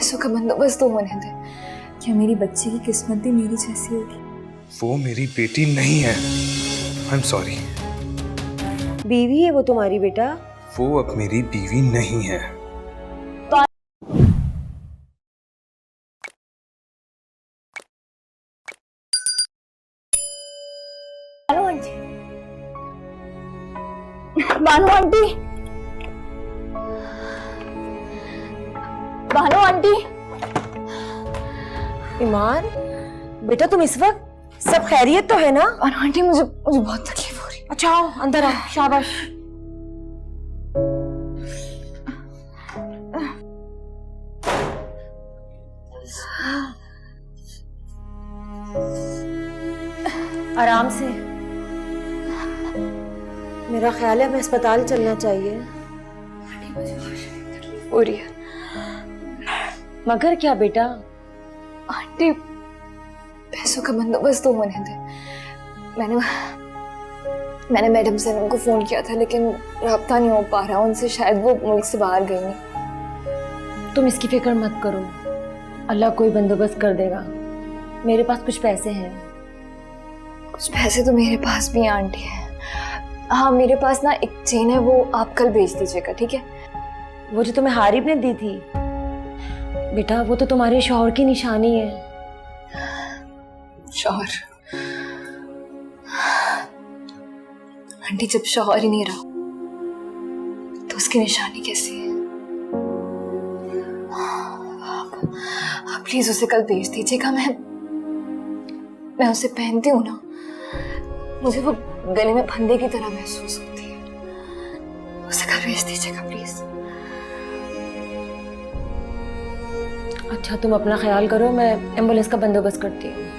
पैसों का बंदोबस्त तो होने दे। क्या मेरी बच्ची की किस्मत भी मेरी जैसी होगी? वो मेरी बेटी नहीं है। I am sorry. बीवी है वो तुम्हारी बेटा? वो अब मेरी बीवी नहीं है। Bano aunty, Bano aunty. ईमान बेटा, तुम इस वक्त सब खैरियत तो है ना? बानो आंटी, मुझे बहुत तकलीफ हो रही है। अच्छा आओ अंदर आओ, शाबाश। आराम से। मेरा ख्याल है हमें अस्पताल चलना चाहिए। हो रही है। मगर क्या बेटा? आंटी, पैसों का बंदोबस्त तो होने दे। मैंने मैडम से उनको फोन किया था, लेकिन राब्ता नहीं हो पा रहा उनसे। शायद वो मुल्क से बाहर गई नहीं। तुम इसकी फिक्र मत करो, अल्लाह कोई बंदोबस्त कर देगा। मेरे पास कुछ पैसे हैं। कुछ पैसे तो मेरे पास भी हैं आंटी है। हाँ, मेरे पास ना एक चेन है, वो आप कल भेज दीजिएगा, ठीक है? वो जो तुम्हें हारिब ने दी थी बेटा, वो तो तुम्हारे शौहर की निशानी है। शौहर? आंटी, जब शौहर ही नहीं रहा तो उसकी निशानी कैसी है? आप प्लीज उसे कल भेज दीजिएगा। मैं उसे पहनती हूँ ना, मुझे वो गले में फंदे की तरह महसूस होती है। उसे कल भेज दीजिएगा प्लीज। अच्छा तुम अपना ख्याल करो, मैं एम्बुलेंस का बंदोबस्त करती हूँ।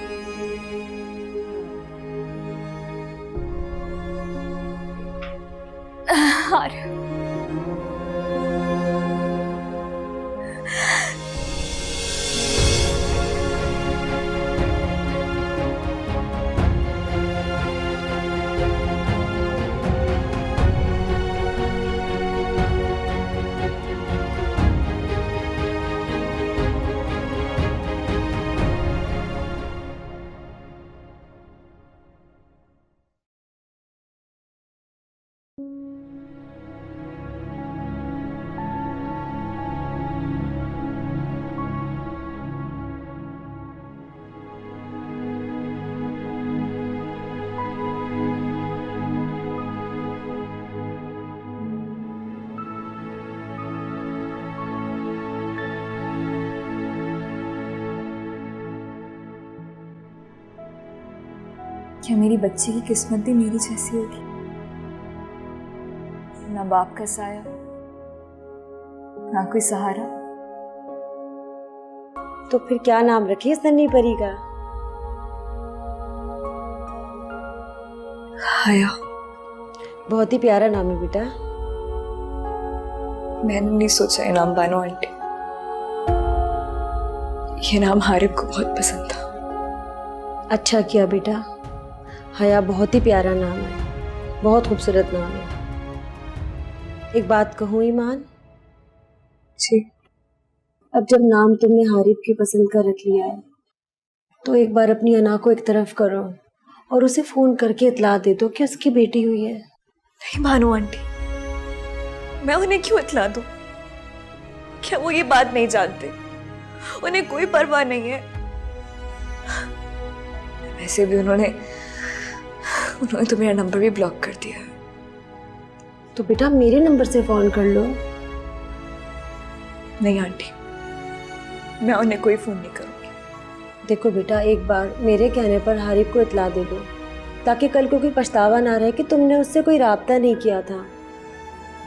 क्या मेरी बच्ची की किस्मत भी मेरी जैसी होगी? ना बाप का साया, ना कोई सहारा। तो फिर क्या नाम रखिए सन्नी परी का? हाया। बहुत ही प्यारा नाम है बेटा। मैंने नहीं सोचा ये नाम, बानो आंटी। ये नाम हारिब को बहुत पसंद था। अच्छा किया बेटा, हया बहुत ही प्यारा नाम है, बहुत खूबसूरत नाम है। एक बात कहूँ ईमान? जी। अब जब नाम तुमने हारिब की पसंद का रख लिया है, तो एक बार अपनी अना को एक तरफ करो और उसे फोन करके इतला दे दो कि उसकी बेटी हुई है। नहीं बानो आंटी, मैं उन्हें क्यों इतला दूं? क्या वो ये बात नहीं जानते? उन्हें कोई परवाह नहीं है। वैसे भी उन्होंने तो मेरा नंबर भी ब्लॉक कर दिया। तो बेटा मेरे नंबर से फोन कर लो। नहीं आंटी, मैं उन्हें कोई फोन नहीं करूंगी। देखो बेटा, एक बार मेरे कहने पर हारिब को इतला दे दो, ताकि कल को कोई पछतावा ना रहे कि तुमने उससे कोई राब्ता नहीं किया था।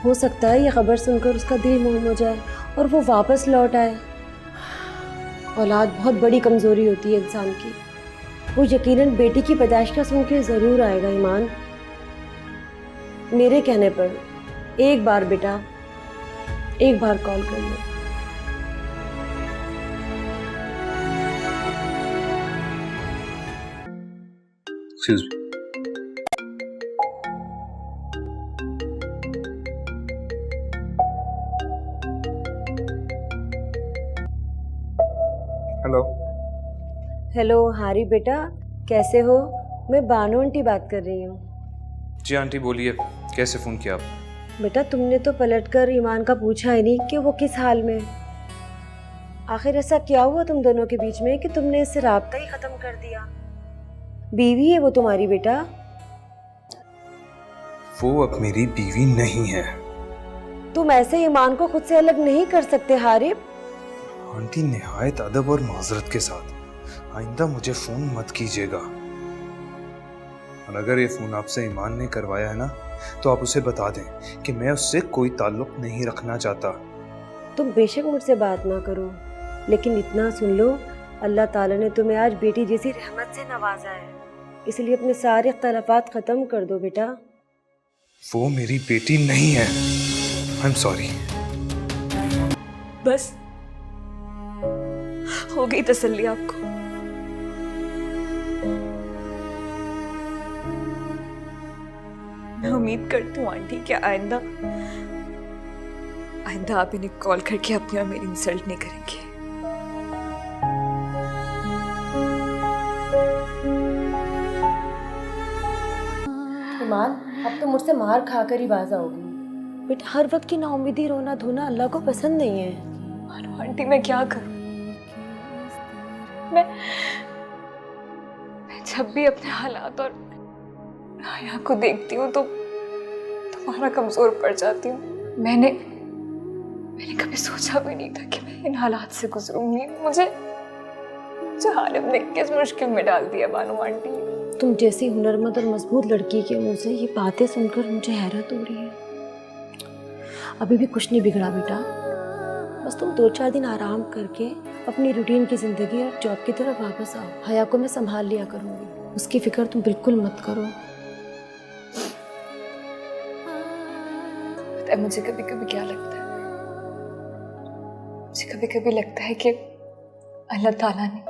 हो सकता है ये खबर सुनकर उसका दिल मोम हो जाए और वो वापस लौट आए। औलाद बहुत बड़ी कमजोरी होती है इंसान की। वो यकीनन बेटी की पैदाइश का सुन के जरूर आएगा ईमान। मेरे कहने पर एक बार बेटा, एक बार कॉल कर लो। Excuse me. Hello. Hello Harif बेटा, कैसे हो? मैं बानो आंटी बात कर रही हूँ। जी आंटी बोलिए, कैसे फ़ोन किया आप? बेटा तुमने तो पलटकर ईमान का पूछा ही नहीं कि वो किस हाल में है। आखिर ऐसा क्या हुआ तुम दोनों के बीच में कि तुमने इससे राब्ता ही खत्म कर दिया? बीवी है वो तुम्हारी बेटा। वो अब मेरी बीवी नहीं है। तुम ऐसे ईमान को खुद से अलग नहीं कर सकते हारिफ। आंटी निहायत अदब और माजरत के साथ, आइंदा मुझे फ़ोन मत कीजिएगा। और अगर ये फ़ोन आपसे ईमान ने करवाया है ना, तो आप उसे बता दें कि मैं उससे कोई ताल्लुक़ नहीं रखना चाहता। तुम बेशक मुझसे बात ना करो, लेकिन इतना सुन लो, अल्लाह ताला ने तुम्हें आज बेटी जैसी रहमत से नवाजा है, इसलिए अपने सारे इख्तलाफात ख़त्म कर दो बेटा। वो मेरी बेटी नहीं है। I am sorry. बस हो गई तसल्ली आपको? मैं उम्मीद करती हूँ आंटी कि आइंदा आप इन्हें कॉल करके अपनी और मेरी इंसल्ट नहीं करेंगे। ईमान, अब तो मुझसे मार खाकर ही बाज आओगी। बेटा हर वक्त की नाउम्मीदी रोना धोना अल्लाह को पसंद नहीं है। आंटी मैं क्या करूं? मैं जब भी अपने हालात और हया को देखती हूँ तो तुम्हारा कमजोर पड़ जाती हूँ। मैंने कभी सोचा भी नहीं था कि मैं इन हालात से गुजरूंगी। मुझे हारिफ ने किस मुश्किल में डाल दिया बानो आंटी। तुम जैसी हुनरमंद और मजबूत लड़की के मुंह से ये बातें सुनकर मुझे हैरत हो रही है। अभी भी कुछ नहीं बिगड़ा बेटा, बस तुम 2-4 दिन आराम करके अपनी रूटीन की ज़िंदगी और जॉब की तरफ वापस आओ। हया को मैं संभाल लिया करूँगी, उसकी फिक्र तुम बिल्कुल मत करो। पता है मुझे कभी कभी क्या लगता है? मुझे कभी कभी लगता है कि अल्लाह ताला ने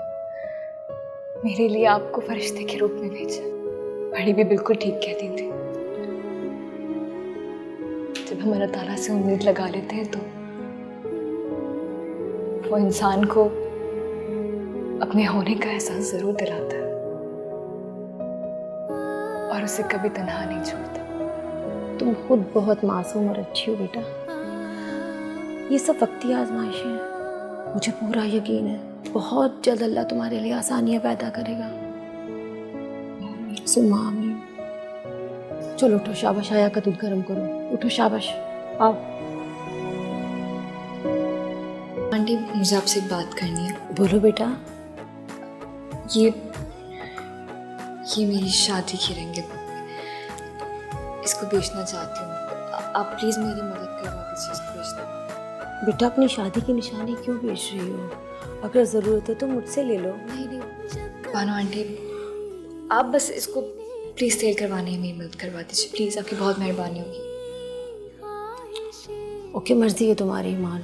मेरे लिए आपको फरिश्ते के रूप में भेजा। बड़ी भी बिल्कुल ठीक कहती थी, जब हम अल्लाह ताला से उम्मीद लगा लेते हैं तो वो इंसान को अपने होने का एहसास जरूर दिलाता है और उसे कभी तन्हा नहीं छोड़ता। तुम खुद बहुत मासूम और अच्छी हो बेटा। ये सब वक्ती आजमाइशें हैं। मुझे पूरा यकीन है बहुत जल्द अल्लाह तुम्हारे लिए आसानियां पैदा करेगा। सुम्मा आमीन। चलो उठो, शाबाश, हया का दूध गर्म करो। उठो शाबाश, आओ। आंटी मुझे आपसे एक बात करनी है। बोलो बेटा। ये मेरी शादी की रिंग है, इसको बेचना चाहती हूँ। आप प्लीज़ मेरी मदद करवा दीजिए इसको बेचना। बेटा अपनी शादी की निशानी क्यों बेच रही हो? अगर ज़रूरत है तो मुझसे ले लो। नहीं बानो आंटी, आप बस इसको प्लीज़ सेल करवाने में मदद करवा दीजिए प्लीज़, आपकी बहुत मेहरबानी होगी। ओके, मर्जी है तुम्हारी ईमान।